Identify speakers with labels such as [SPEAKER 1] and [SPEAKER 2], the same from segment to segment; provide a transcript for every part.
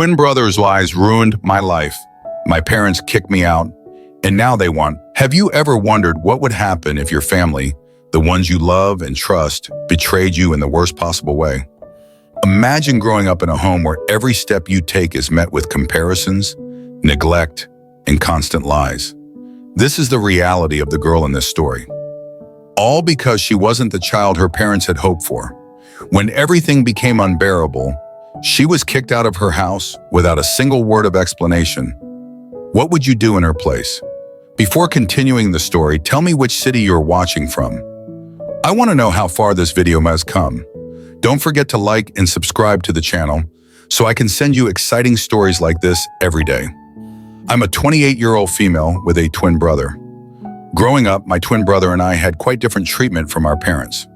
[SPEAKER 1] twin brother's lies ruined my life. My parents kicked me out, and now they want. Have you ever wondered what would happen if your family, the ones you love and trust, betrayed you in the worst possible way? Imagine growing up in a home where every step you take is met with comparisons, neglect, and constant lies. This is the reality of the girl in this story. All because she wasn't the child her parents had hoped for. When everything became unbearable, she was kicked out of her house without a single word of explanation. What would you do in her place? Before continuing the story, tell me which city you're watching from. I want to know how far this video has come. Don't forget to like and subscribe to the channel so I can send you exciting stories like this every day. I'm a 28-year-old female with a twin brother. Growing up, my twin brother and I had quite different treatment from our parents.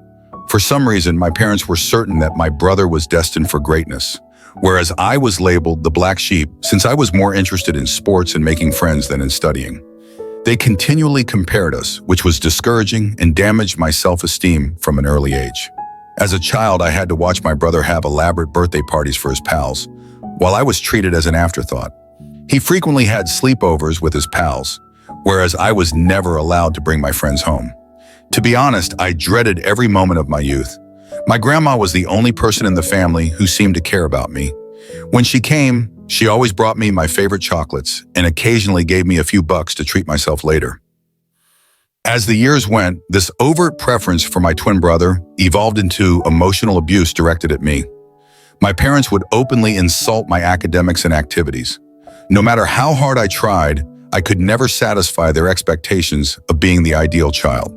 [SPEAKER 1] For some reason, my parents were certain that my brother was destined for greatness, whereas I was labeled the black sheep since I was more interested in sports and making friends than in studying. They continually compared us, which was discouraging and damaged my self-esteem from an early age. As a child, I had to watch my brother have elaborate birthday parties for his pals, while I was treated as an afterthought. He frequently had sleepovers with his pals, whereas I was never allowed to bring my friends home. To be honest, I dreaded every moment of my youth. My grandma was the only person in the family who seemed to care about me. When she came, she always brought me my favorite chocolates and occasionally gave me a few bucks to treat myself later. As the years went, this overt preference for my twin brother evolved into emotional abuse directed at me. My parents would openly insult my academics and activities. No matter how hard I tried, I could never satisfy their expectations of being the ideal child.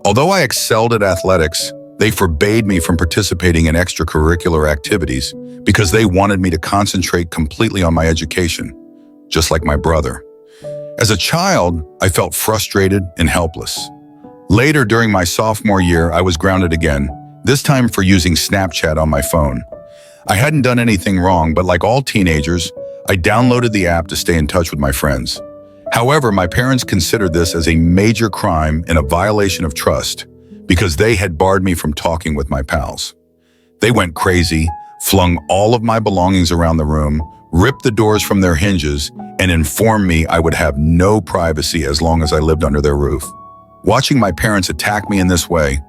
[SPEAKER 1] Although I excelled at athletics, they forbade me from participating in extracurricular activities because they wanted me to concentrate completely on my education, just like my brother. As a child, I felt frustrated and helpless. Later, during my sophomore year, I was grounded again, this time for using Snapchat on my phone. I hadn't done anything wrong, but like all teenagers, I downloaded the app to stay in touch with my friends. However, my parents considered this as a major crime and a violation of trust because they had barred me from talking with my pals. They went crazy, flung all of my belongings around the room, ripped the doors from their hinges, and informed me I would have no privacy as long as I lived under their roof. Watching my parents attack me in this way,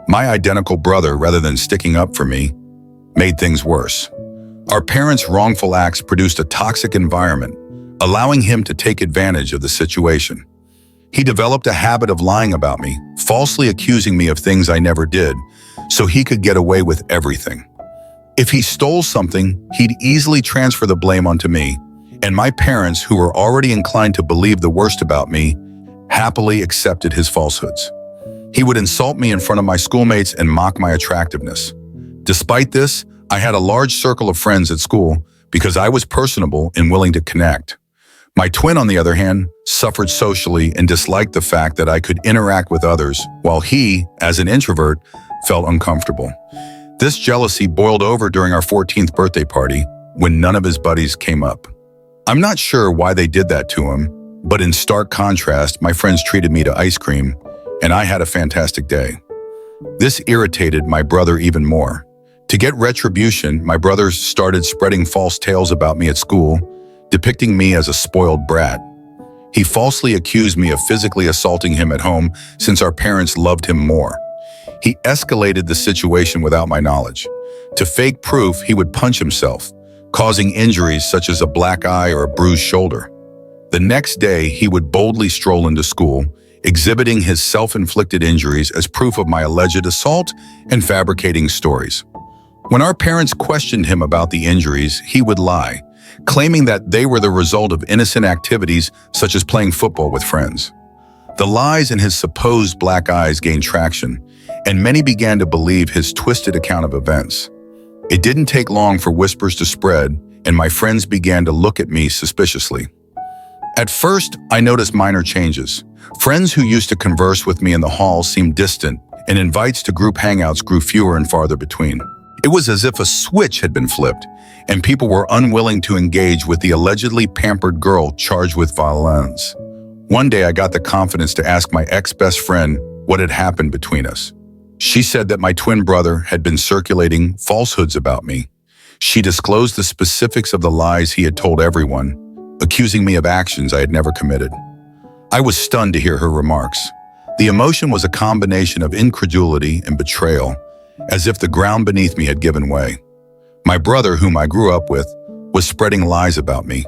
[SPEAKER 1] my identical brother, rather than sticking up for me, made things worse. Our parents' wrongful acts produced a toxic environment, allowing him to take advantage of the situation. He developed a habit of lying about me, falsely accusing me of things I never did, so he could get away with everything. If he stole something, he'd easily transfer the blame onto me, and my parents, who were already inclined to believe the worst about me, happily accepted his falsehoods. He would insult me in front of my schoolmates and mock my attractiveness. Despite this, I had a large circle of friends at school because I was personable and willing to connect. My twin, on the other hand, suffered socially and disliked the fact that I could interact with others, while he, as an introvert, felt uncomfortable. This jealousy boiled over during our 14th birthday party when none of his buddies came up. I'm not sure why they did that to him, but in stark contrast, my friends treated me to ice cream, and I had a fantastic day. This irritated my brother even more. To get retribution, my brother started spreading false tales about me at school, depicting me as a spoiled brat. He falsely accused me of physically assaulting him at home since our parents loved him more. He escalated the situation without my knowledge. To fake proof, he would punch himself, causing injuries such as a black eye or a bruised shoulder. The next day, he would boldly stroll into school, exhibiting his self-inflicted injuries as proof of my alleged assault and fabricating stories. When our parents questioned him about the injuries, he would lie, claiming that they were the result of innocent activities such as playing football with friends. The lies in his supposed black eyes gained traction, and many began to believe his twisted account of events. It didn't take long for whispers to spread, and my friends began to look at me suspiciously. At first, I noticed minor changes. Friends who used to converse with me in the hall seemed distant, and invites to group hangouts grew fewer and farther between. It was as if a switch had been flipped, and people were unwilling to engage with the allegedly pampered girl charged with violence. One day I got the confidence to ask my ex-best friend what had happened between us. She said that my twin brother had been circulating falsehoods about me. She disclosed the specifics of the lies he had told everyone, accusing me of actions I had never committed. I was stunned to hear her remarks. The emotion was a combination of incredulity and betrayal, as if the ground beneath me had given way. My brother, whom I grew up with, was spreading lies about me,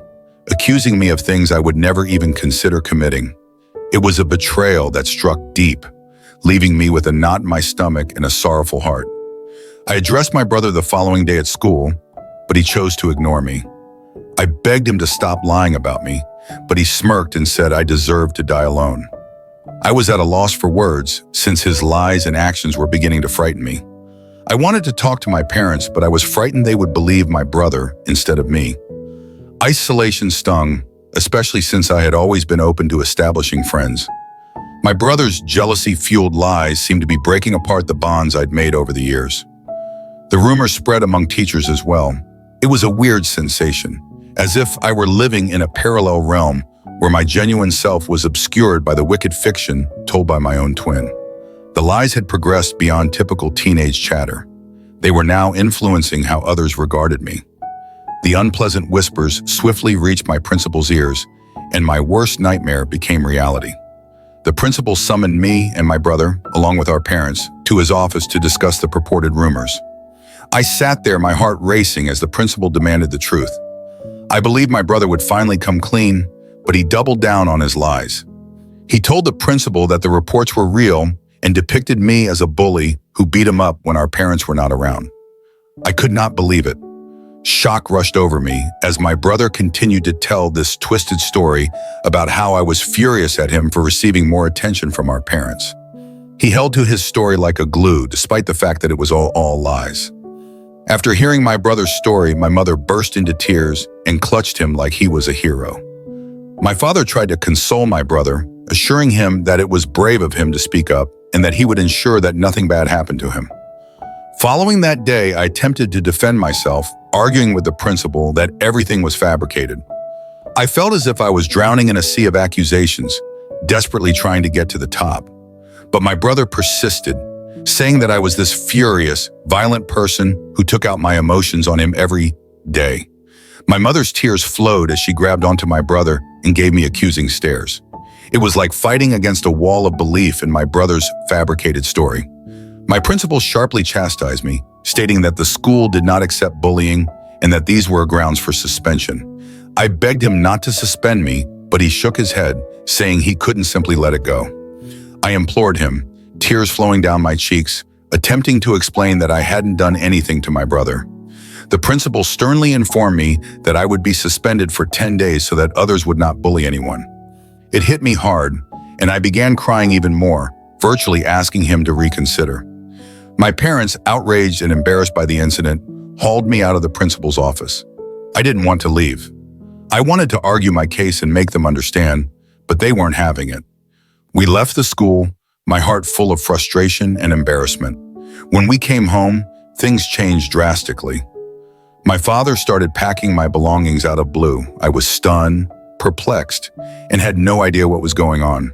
[SPEAKER 1] accusing me of things I would never even consider committing. It was a betrayal that struck deep, leaving me with a knot in my stomach and a sorrowful heart. I addressed my brother the following day at school, but he chose to ignore me. I begged him to stop lying about me, but he smirked and said I deserved to die alone. I was at a loss for words, since his lies and actions were beginning to frighten me. I wanted to talk to my parents, but I was frightened they would believe my brother instead of me. Isolation stung, especially since I had always been open to establishing friends. My brother's jealousy-fueled lies seemed to be breaking apart the bonds I'd made over the years. The rumor spread among teachers as well. It was a weird sensation, as if I were living in a parallel realm where my genuine self was obscured by the wicked fiction told by my own twin. The lies had progressed beyond typical teenage chatter. They were now influencing how others regarded me. The unpleasant whispers swiftly reached my principal's ears, and my worst nightmare became reality. The principal summoned me and my brother, along with our parents, to his office to discuss the purported rumors. I sat there, my heart racing as the principal demanded the truth. I believed my brother would finally come clean, but he doubled down on his lies. He told the principal that the reports were real and depicted me as a bully who beat him up when our parents were not around. I could not believe it. Shock rushed over me as my brother continued to tell this twisted story about how I was furious at him for receiving more attention from our parents. He held to his story like a glue, despite the fact that it was all lies. After hearing my brother's story, my mother burst into tears and clutched him like he was a hero. My father tried to console my brother, assuring him that it was brave of him to speak up and that he would ensure that nothing bad happened to him. Following that day, I attempted to defend myself, arguing with the principal that everything was fabricated. I felt as if I was drowning in a sea of accusations, desperately trying to get to the top. But my brother persisted, saying that I was this furious, violent person who took out my emotions on him every day. My mother's tears flowed as she grabbed onto my brother and gave me accusing stares. It was like fighting against a wall of belief in my brother's fabricated story. My principal sharply chastised me, stating that the school did not accept bullying and that these were grounds for suspension. I begged him not to suspend me, but he shook his head, saying he couldn't simply let it go. I implored him, tears flowing down my cheeks, attempting to explain that I hadn't done anything to my brother. The principal sternly informed me that I would be suspended for 10 days so that others would not bully anyone. It hit me hard, and I began crying even more, virtually asking him to reconsider. My parents, outraged and embarrassed by the incident, hauled me out of the principal's office. I didn't want to leave. I wanted to argue my case and make them understand, but they weren't having it. We left the school, my heart full of frustration and embarrassment. When we came home, things changed drastically. My father started packing my belongings out of blue. I was stunned, perplexed, and had no idea what was going on.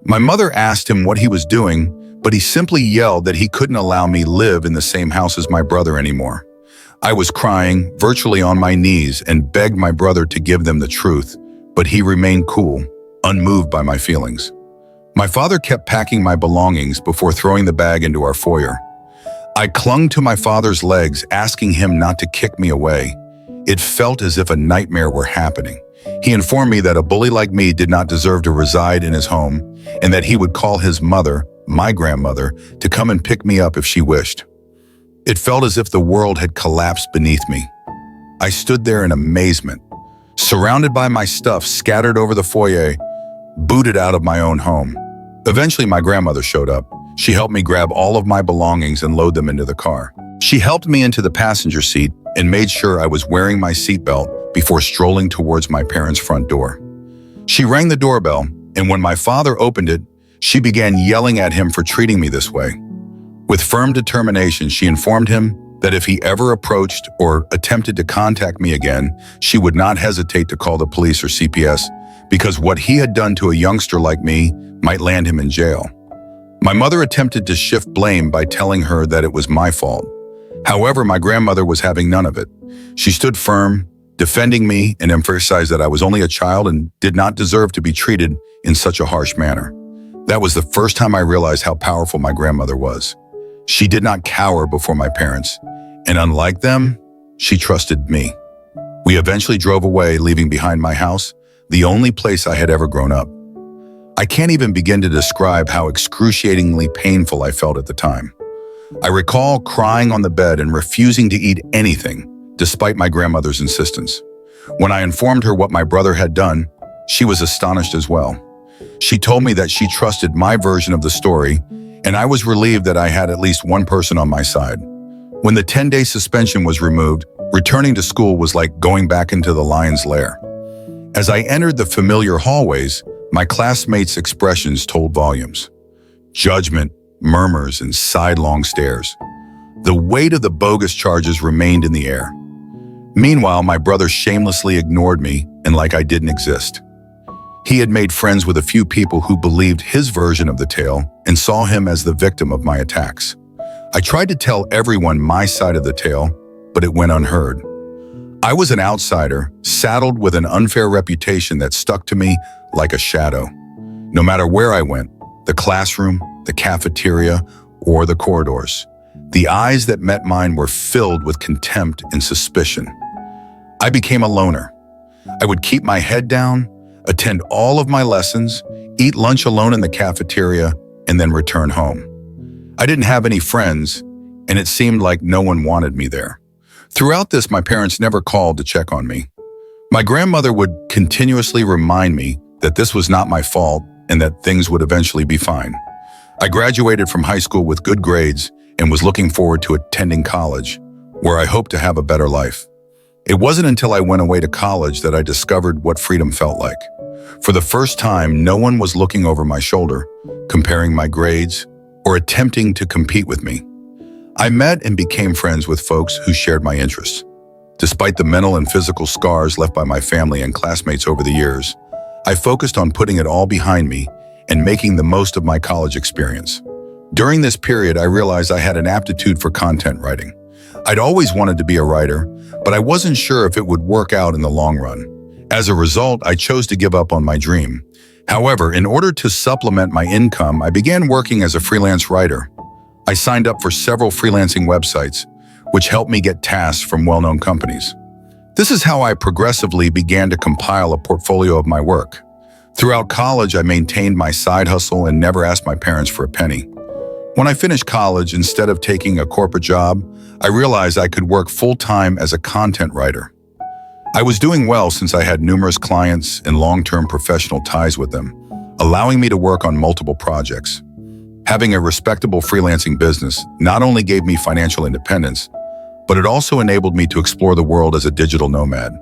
[SPEAKER 1] My mother asked him what he was doing, but he simply yelled that he couldn't allow me live in the same house as my brother anymore. I was crying, virtually on my knees, and begged my brother to give them the truth, but he remained cool, unmoved by my feelings. My father kept packing my belongings before throwing the bag into our foyer. I clung to my father's legs, asking him not to kick me away. It felt as if a nightmare were happening. He informed me that a bully like me did not deserve to reside in his home and that he would call his mother, my grandmother, to come and pick me up if she wished. It felt as if the world had collapsed beneath me. I stood there in amazement, surrounded by my stuff scattered over the foyer, booted out of my own home. Eventually, my grandmother showed up. She helped me grab all of my belongings and load them into the car. She helped me into the passenger seat and made sure I was wearing my seatbelt before strolling towards my parents' front door. She rang the doorbell, and when my father opened it, she began yelling at him for treating me this way. With firm determination, she informed him that if he ever approached or attempted to contact me again, she would not hesitate to call the police or CPS, because what he had done to a youngster like me might land him in jail. My mother attempted to shift blame by telling her that it was my fault. However, my grandmother was having none of it. She stood firm, defending me, and emphasized that I was only a child and did not deserve to be treated in such a harsh manner. That was the first time I realized how powerful my grandmother was. She did not cower before my parents, and unlike them, she trusted me. We eventually drove away, leaving behind my house, the only place I had ever grown up. I can't even begin to describe how excruciatingly painful I felt at the time. I recall crying on the bed and refusing to eat anything, despite my grandmother's insistence. When I informed her what my brother had done, she was astonished as well. She told me that she trusted my version of the story, and I was relieved that I had at least one person on my side. When the 10-day suspension was removed, returning to school was like going back into the lion's lair. As I entered the familiar hallways, my classmates' expressions told volumes. Judgment, murmurs, and sidelong stares. The weight of the bogus charges remained in the air. Meanwhile, my brother shamelessly ignored me and like I didn't exist. He had made friends with a few people who believed his version of the tale and saw him as the victim of my attacks. I tried to tell everyone my side of the tale, but it went unheard. I was an outsider, saddled with an unfair reputation that stuck to me like a shadow. No matter where I went, the classroom, the cafeteria, or the corridors, the eyes that met mine were filled with contempt and suspicion. I became a loner. I would keep my head down, attend all of my lessons, eat lunch alone in the cafeteria, and then return home. I didn't have any friends, and it seemed like no one wanted me there. Throughout this, my parents never called to check on me. My grandmother would continuously remind me that this was not my fault and that things would eventually be fine. I graduated from high school with good grades and was looking forward to attending college, where I hoped to have a better life. It wasn't until I went away to college that I discovered what freedom felt like. For the first time, no one was looking over my shoulder, comparing my grades, or attempting to compete with me. I met and became friends with folks who shared my interests. Despite the mental and physical scars left by my family and classmates over the years, I focused on putting it all behind me and making the most of my college experience. During this period, I realized I had an aptitude for content writing. I'd always wanted to be a writer, but I wasn't sure if it would work out in the long run. As a result, I chose to give up on my dream. However, in order to supplement my income, I began working as a freelance writer. I signed up for several freelancing websites, which helped me get tasks from well-known companies. This is how I progressively began to compile a portfolio of my work. Throughout college, I maintained my side hustle and never asked my parents for a penny. When I finished college, instead of taking a corporate job, I realized I could work full-time as a content writer. I was doing well since I had numerous clients and long-term professional ties with them, allowing me to work on multiple projects. Having a respectable freelancing business not only gave me financial independence, but it also enabled me to explore the world as a digital nomad.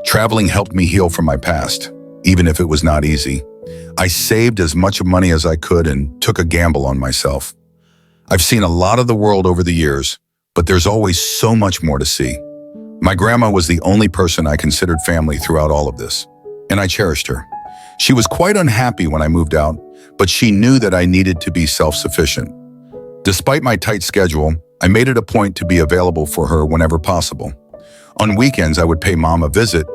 [SPEAKER 1] Traveling helped me heal from my past, even if it was not easy. I saved as much money as I could and took a gamble on myself. I've seen a lot of the world over the years, but there's always so much more to see. My grandma was the only person I considered family throughout all of this, and I cherished her. She was quite unhappy when I moved out, but she knew that I needed to be self-sufficient. Despite my tight schedule, I made it a point to be available for her whenever possible. On weekends, I would pay Mom a visit,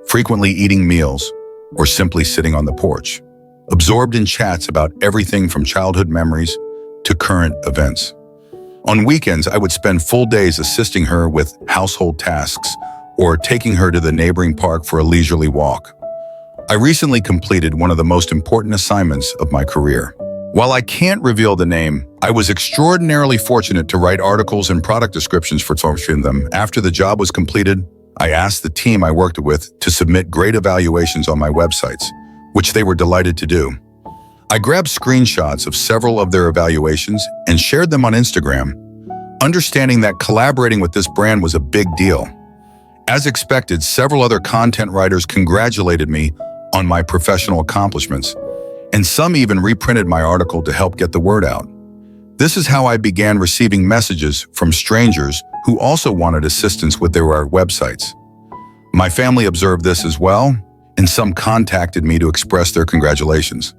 [SPEAKER 1] frequently eating meals or simply sitting on the porch, absorbed in chats about everything from childhood memories to current events. On weekends, I would spend full days assisting her with household tasks or taking her to the neighboring park for a leisurely walk. I recently completed one of the most important assignments of my career. While I can't reveal the name, I was extraordinarily fortunate to write articles and product descriptions for them. After the job was completed, I asked the team I worked with to submit great evaluations on my websites, which they were delighted to do. I grabbed screenshots of several of their evaluations and shared them on Instagram, understanding that collaborating with this brand was a big deal. As expected, several other content writers congratulated me on my professional accomplishments, and some even reprinted my article to help get the word out. This is how I began receiving messages from strangers who also wanted assistance with their websites. My family observed this as well, and some contacted me to express their congratulations.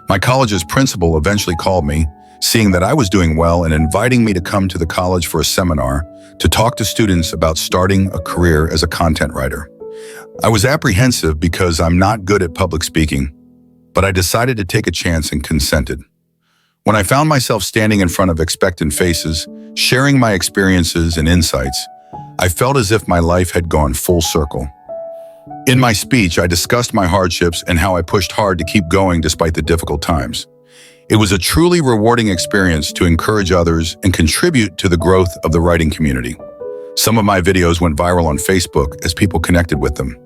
[SPEAKER 1] My college's principal eventually called me, seeing that I was doing well and inviting me to come to the college for a seminar to talk to students about starting a career as a content writer. I was apprehensive because I'm not good at public speaking, but I decided to take a chance and consented. When I found myself standing in front of expectant faces, sharing my experiences and insights, I felt as if my life had gone full circle. In my speech, I discussed my hardships and how I pushed hard to keep going despite the difficult times. It was a truly rewarding experience to encourage others and contribute to the growth of the writing community. Some of my videos went viral on Facebook as people connected with them.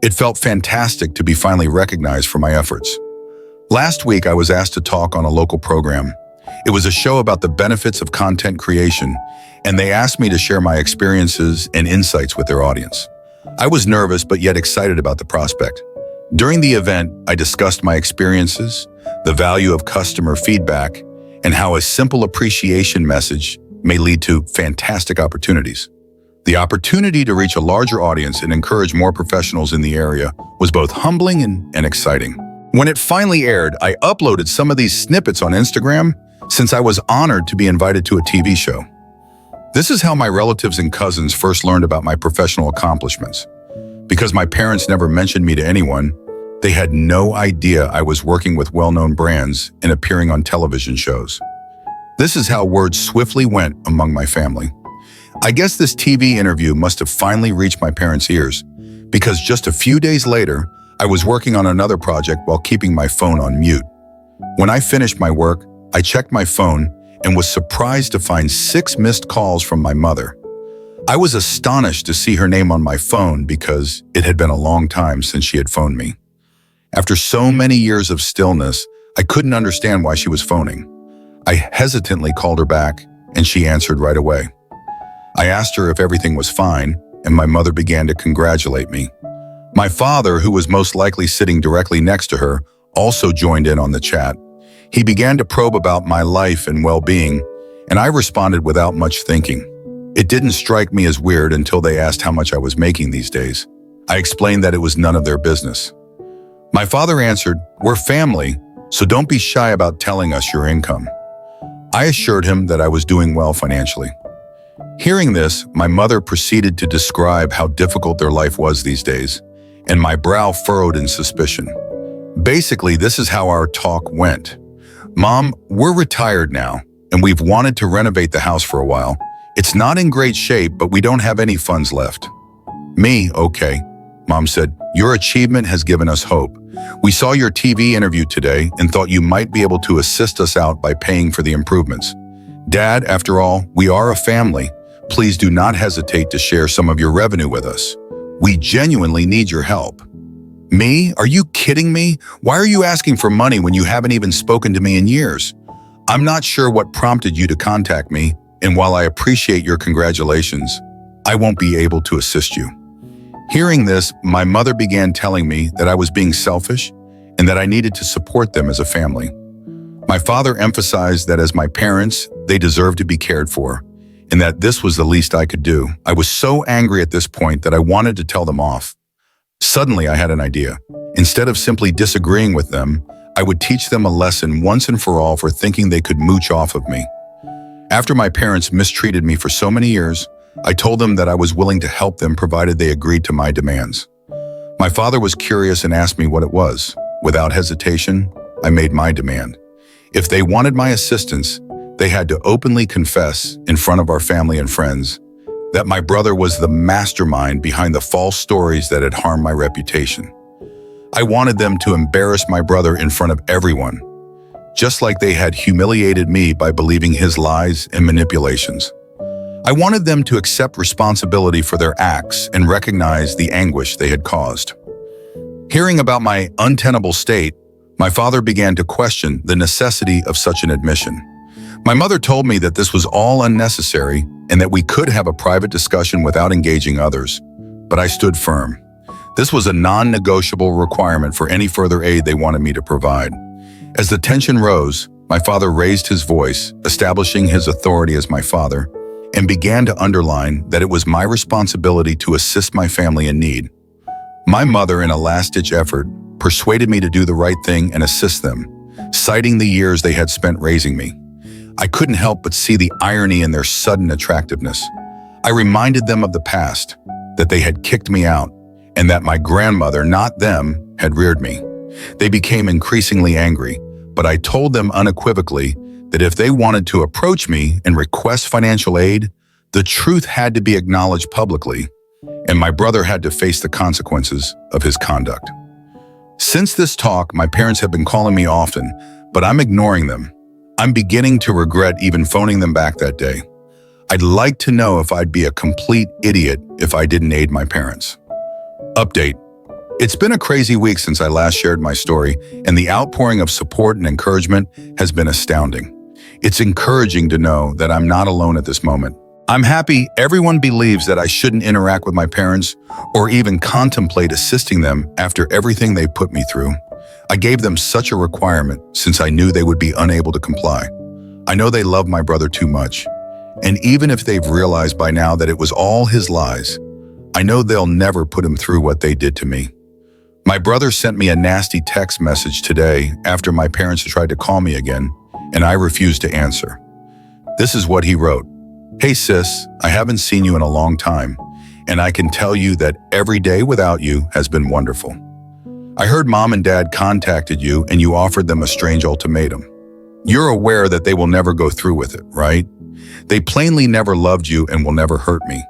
[SPEAKER 1] It felt fantastic to be finally recognized for my efforts. Last week, I was asked to talk on a local program. It was a show about the benefits of content creation, and they asked me to share my experiences and insights with their audience. I was nervous but yet excited about the prospect. During the event, I discussed my experiences, the value of customer feedback, and how a simple appreciation message may lead to fantastic opportunities. The opportunity to reach a larger audience and encourage more professionals in the area was both humbling and exciting. When it finally aired, I uploaded some of these snippets on Instagram since I was honored to be invited to a TV show. This is how my relatives and cousins first learned about my professional accomplishments. Because my parents never mentioned me to anyone, they had no idea I was working with well-known brands and appearing on television shows. This is how word swiftly went among my family. I guess this TV interview must have finally reached my parents' ears, because just a few days later, I was working on another project while keeping my phone on mute. When I finished my work, I checked my phone and was surprised to find 6 missed calls from my mother. I was astonished to see her name on my phone because it had been a long time since she had phoned me. After so many years of stillness, I couldn't understand why she was phoning. I hesitantly called her back, and she answered right away. I asked her if everything was fine, and my mother began to congratulate me. My father, who was most likely sitting directly next to her, also joined in on the chat. He began to probe about my life and well-being, and I responded without much thinking. It didn't strike me as weird until they asked how much I was making these days. I explained that it was none of their business. My father answered, "We're family, so don't be shy about telling us your income." I assured him that I was doing well financially. Hearing this, my mother proceeded to describe how difficult their life was these days, and my brow furrowed in suspicion. Basically, this is how our talk went. "Mom, we're retired now, and we've wanted to renovate the house for a while. It's not in great shape, but we don't have any funds left." "Me, okay." Mom said, "Your achievement has given us hope. We saw your TV interview today and thought you might be able to assist us out by paying for the improvements. Dad, after all, we are a family. Please do not hesitate to share some of your revenue with us. We genuinely need your help." "Me? Are you kidding me? Why are you asking for money when you haven't even spoken to me in years? I'm not sure what prompted you to contact me, and while I appreciate your congratulations, I won't be able to assist you." Hearing this, my mother began telling me that I was being selfish and that I needed to support them as a family. My father emphasized that as my parents, they deserved to be cared for, and that this was the least I could do. I was so angry at this point that I wanted to tell them off. Suddenly, I had an idea. Instead of simply disagreeing with them, I would teach them a lesson once and for all for thinking they could mooch off of me. After my parents mistreated me for so many years, I told them that I was willing to help them provided they agreed to my demands. My father was curious and asked me what it was. Without hesitation, I made my demand. If they wanted my assistance, they had to openly confess in front of our family and friends that my brother was the mastermind behind the false stories that had harmed my reputation. I wanted them to embarrass my brother in front of everyone, just like they had humiliated me by believing his lies and manipulations. I wanted them to accept responsibility for their acts and recognize the anguish they had caused. Hearing about my untenable state, my father began to question the necessity of such an admission. My mother told me that this was all unnecessary and that we could have a private discussion without engaging others, but I stood firm. This was a non-negotiable requirement for any further aid they wanted me to provide. As the tension rose, my father raised his voice, establishing his authority as my father, and began to underline that it was my responsibility to assist my family in need. My mother, in a last-ditch effort, persuaded me to do the right thing and assist them, citing the years they had spent raising me. I couldn't help but see the irony in their sudden attractiveness. I reminded them of the past, that they had kicked me out, and that my grandmother, not them, had reared me. They became increasingly angry, but I told them unequivocally that if they wanted to approach me and request financial aid, the truth had to be acknowledged publicly, and my brother had to face the consequences of his conduct. Since this talk, my parents have been calling me often, but I'm ignoring them. I'm beginning to regret even phoning them back that day. I'd like to know if I'd be a complete idiot if I didn't aid my parents. Update. It's been a crazy week since I last shared my story, and the outpouring of support and encouragement has been astounding. It's encouraging to know that I'm not alone at this moment. I'm happy everyone believes that I shouldn't interact with my parents or even contemplate assisting them after everything they put me through. I gave them such a requirement since I knew they would be unable to comply. I know they love my brother too much, and even if they've realized by now that it was all his lies, I know they'll never put him through what they did to me. My brother sent me a nasty text message today after my parents tried to call me again, and I refused to answer. This is what he wrote. "Hey sis, I haven't seen you in a long time, and I can tell you that every day without you has been wonderful. I heard mom and dad contacted you and you offered them a strange ultimatum. You're aware that they will never go through with it, right? They plainly never loved you and will never hurt me.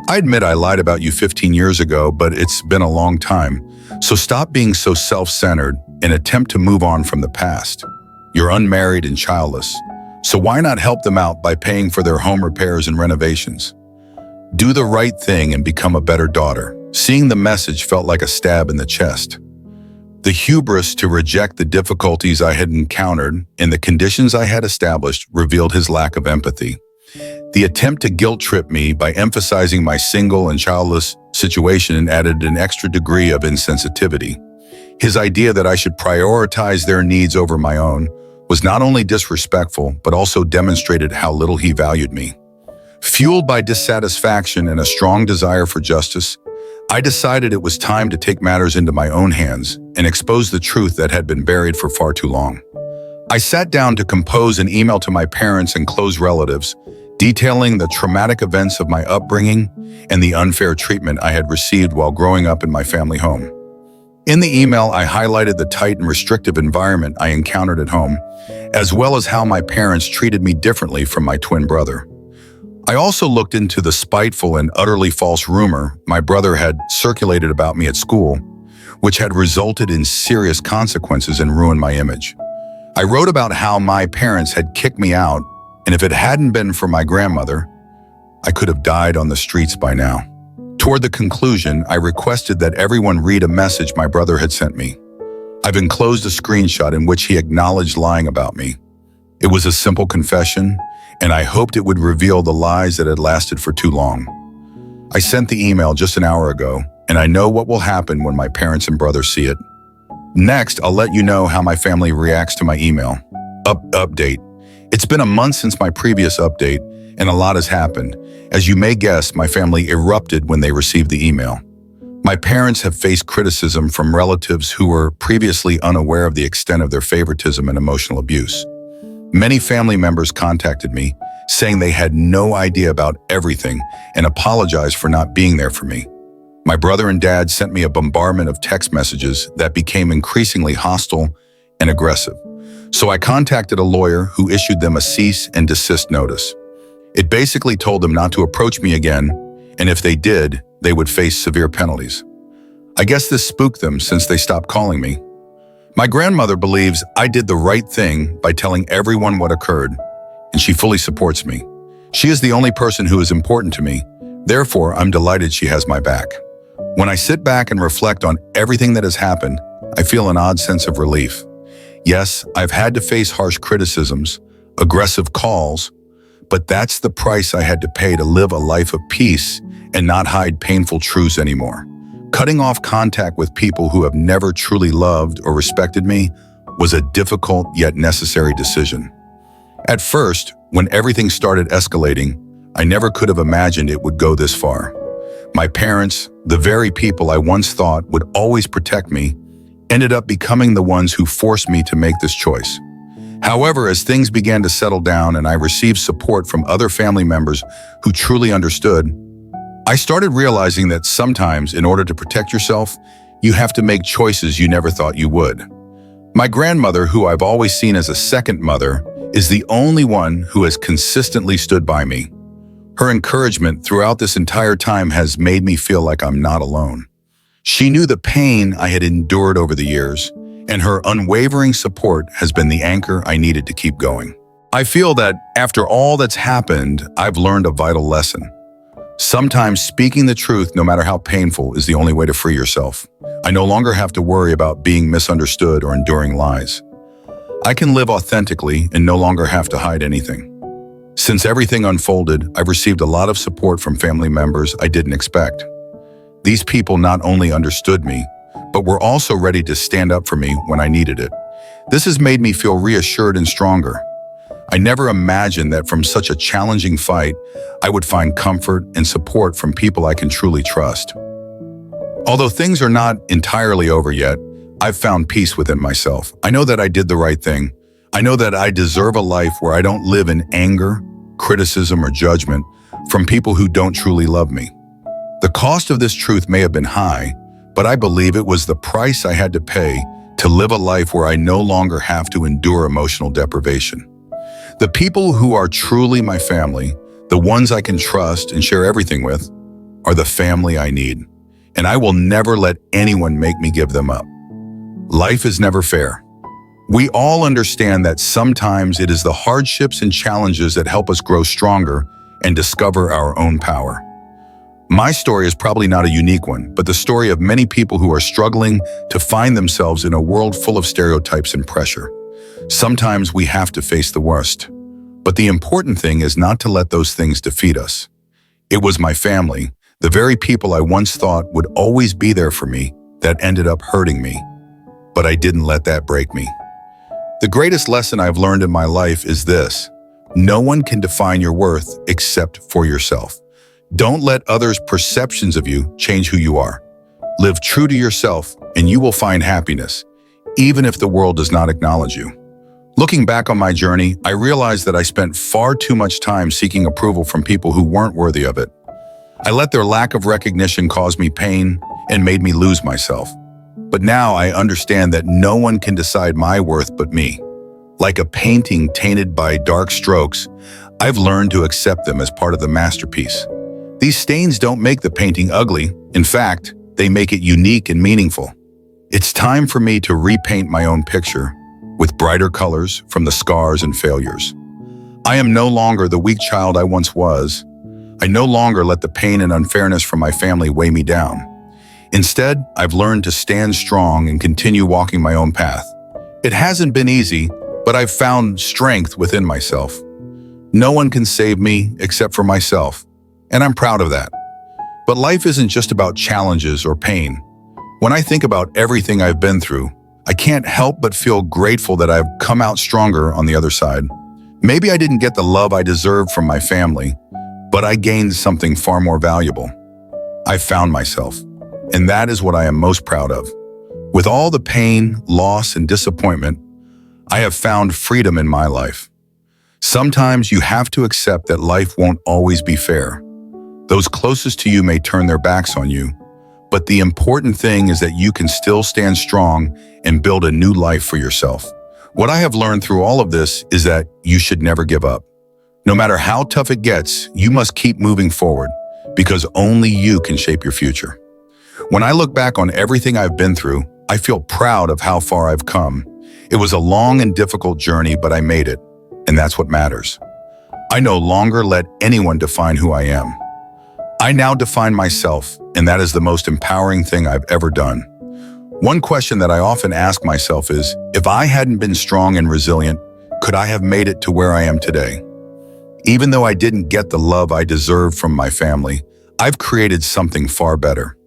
[SPEAKER 1] I admit I lied about you 15 years ago, but it's been a long time, so stop being so self-centered and attempt to move on from the past. You're unmarried and childless, so why not help them out by paying for their home repairs and renovations? Do the right thing and become a better daughter." Seeing the message felt like a stab in the chest. The hubris to reject the difficulties I had encountered and the conditions I had established revealed his lack of empathy. The attempt to guilt-trip me by emphasizing my single and childless situation added an extra degree of insensitivity. His idea that I should prioritize their needs over my own was not only disrespectful, but also demonstrated how little he valued me. Fueled by dissatisfaction and a strong desire for justice, I decided it was time to take matters into my own hands and expose the truth that had been buried for far too long. I sat down to compose an email to my parents and close relatives, detailing the traumatic events of my upbringing and the unfair treatment I had received while growing up in my family home. In the email, I highlighted the tight and restrictive environment I encountered at home, as well as how my parents treated me differently from my twin brother. I also looked into the spiteful and utterly false rumor my brother had circulated about me at school, which had resulted in serious consequences and ruined my image. I wrote about how my parents had kicked me out, and if it hadn't been for my grandmother, I could have died on the streets by now. Toward the conclusion, I requested that everyone read a message my brother had sent me. I've enclosed a screenshot in which he acknowledged lying about me. It was a simple confession, and I hoped it would reveal the lies that had lasted for too long. I sent the email just an hour ago, and I know what will happen when my parents and brother see it. Next, I'll let you know how my family reacts to my email. Update. It's been a month since my previous update, and a lot has happened. As you may guess, my family erupted when they received the email. My parents have faced criticism from relatives who were previously unaware of the extent of their favoritism and emotional abuse. Many family members contacted me, saying they had no idea about everything and apologized for not being there for me. My brother and dad sent me a bombardment of text messages that became increasingly hostile and aggressive. So I contacted a lawyer who issued them a cease and desist notice. It basically told them not to approach me again, and if they did, they would face severe penalties. I guess this spooked them since they stopped calling me. My grandmother believes I did the right thing by telling everyone what occurred, and she fully supports me. She is the only person who is important to me, therefore I'm delighted she has my back. When I sit back and reflect on everything that has happened, I feel an odd sense of relief. Yes, I've had to face harsh criticisms, aggressive calls, but that's the price I had to pay to live a life of peace and not hide painful truths anymore. Cutting off contact with people who have never truly loved or respected me was a difficult yet necessary decision. At first, when everything started escalating, I never could have imagined it would go this far. My parents, the very people I once thought would always protect me, ended up becoming the ones who forced me to make this choice. However, as things began to settle down and I received support from other family members who truly understood, I started realizing that sometimes, in order to protect yourself, you have to make choices you never thought you would. My grandmother, who I've always seen as a second mother, is the only one who has consistently stood by me. Her encouragement throughout this entire time has made me feel like I'm not alone. She knew the pain I had endured over the years, and her unwavering support has been the anchor I needed to keep going. I feel that after all that's happened, I've learned a vital lesson. Sometimes speaking the truth, no matter how painful, is the only way to free yourself. I no longer have to worry about being misunderstood or enduring lies. I can live authentically and no longer have to hide anything. Since everything unfolded, I've received a lot of support from family members I didn't expect. These people not only understood me, but were also ready to stand up for me when I needed it. This has made me feel reassured and stronger. I never imagined that from such a challenging fight, I would find comfort and support from people I can truly trust. Although things are not entirely over yet, I've found peace within myself. I know that I did the right thing. I know that I deserve a life where I don't live in anger, criticism, or judgment from people who don't truly love me. The cost of this truth may have been high, but I believe it was the price I had to pay to live a life where I no longer have to endure emotional deprivation. The people who are truly my family, the ones I can trust and share everything with, are the family I need, and I will never let anyone make me give them up. Life is never fair. We all understand that sometimes it is the hardships and challenges that help us grow stronger and discover our own power. My story is probably not a unique one, but the story of many people who are struggling to find themselves in a world full of stereotypes and pressure. Sometimes we have to face the worst, but the important thing is not to let those things defeat us. It was my family, the very people I once thought would always be there for me, that ended up hurting me. But I didn't let that break me. The greatest lesson I've learned in my life is this: no one can define your worth except for yourself. Don't let others' perceptions of you change who you are. Live true to yourself, and you will find happiness, even if the world does not acknowledge you. Looking back on my journey, I realized that I spent far too much time seeking approval from people who weren't worthy of it. I let their lack of recognition cause me pain and made me lose myself. But now I understand that no one can decide my worth but me. Like a painting tainted by dark strokes, I've learned to accept them as part of the masterpiece. These stains don't make the painting ugly. In fact, they make it unique and meaningful. It's time for me to repaint my own picture with brighter colors from the scars and failures. I am no longer the weak child I once was. I no longer let the pain and unfairness from my family weigh me down. Instead, I've learned to stand strong and continue walking my own path. It hasn't been easy, but I've found strength within myself. No one can save me except for myself, and I'm proud of that. But life isn't just about challenges or pain. When I think about everything I've been through, I can't help but feel grateful that I've come out stronger on the other side. Maybe I didn't get the love I deserved from my family, but I gained something far more valuable. I found myself, and that is what I am most proud of. With all the pain, loss, and disappointment, I have found freedom in my life. Sometimes you have to accept that life won't always be fair. Those closest to you may turn their backs on you, but the important thing is that you can still stand strong and build a new life for yourself. What I have learned through all of this is that you should never give up. No matter how tough it gets, you must keep moving forward, because only you can shape your future. When I look back on everything I've been through, I feel proud of how far I've come. It was a long and difficult journey, but I made it, and that's what matters. I no longer let anyone define who I am. I now define myself, and that is the most empowering thing I've ever done. One question that I often ask myself is, if I hadn't been strong and resilient, could I have made it to where I am today? Even though I didn't get the love I deserved from my family, I've created something far better.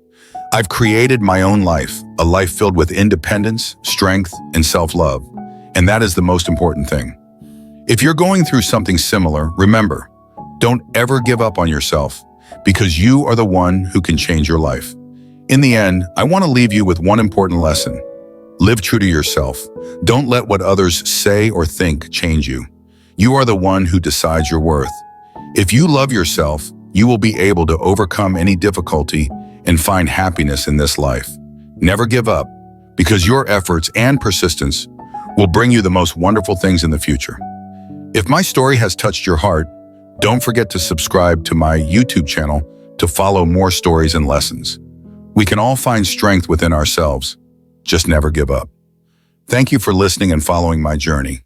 [SPEAKER 1] I've created my own life, a life filled with independence, strength, and self-love, and that is the most important thing. If you're going through something similar, remember, don't ever give up on yourself, because you are the one who can change your life. In the end, I want to leave you with one important lesson. Live true to yourself. Don't let what others say or think change you. You are the one who decides your worth. If you love yourself, you will be able to overcome any difficulty and find happiness in this life. Never give up, because your efforts and persistence will bring you the most wonderful things in the future. If my story has touched your heart, don't forget to subscribe to my YouTube channel to follow more stories and lessons. We can all find strength within ourselves. Just never give up. Thank you for listening and following my journey.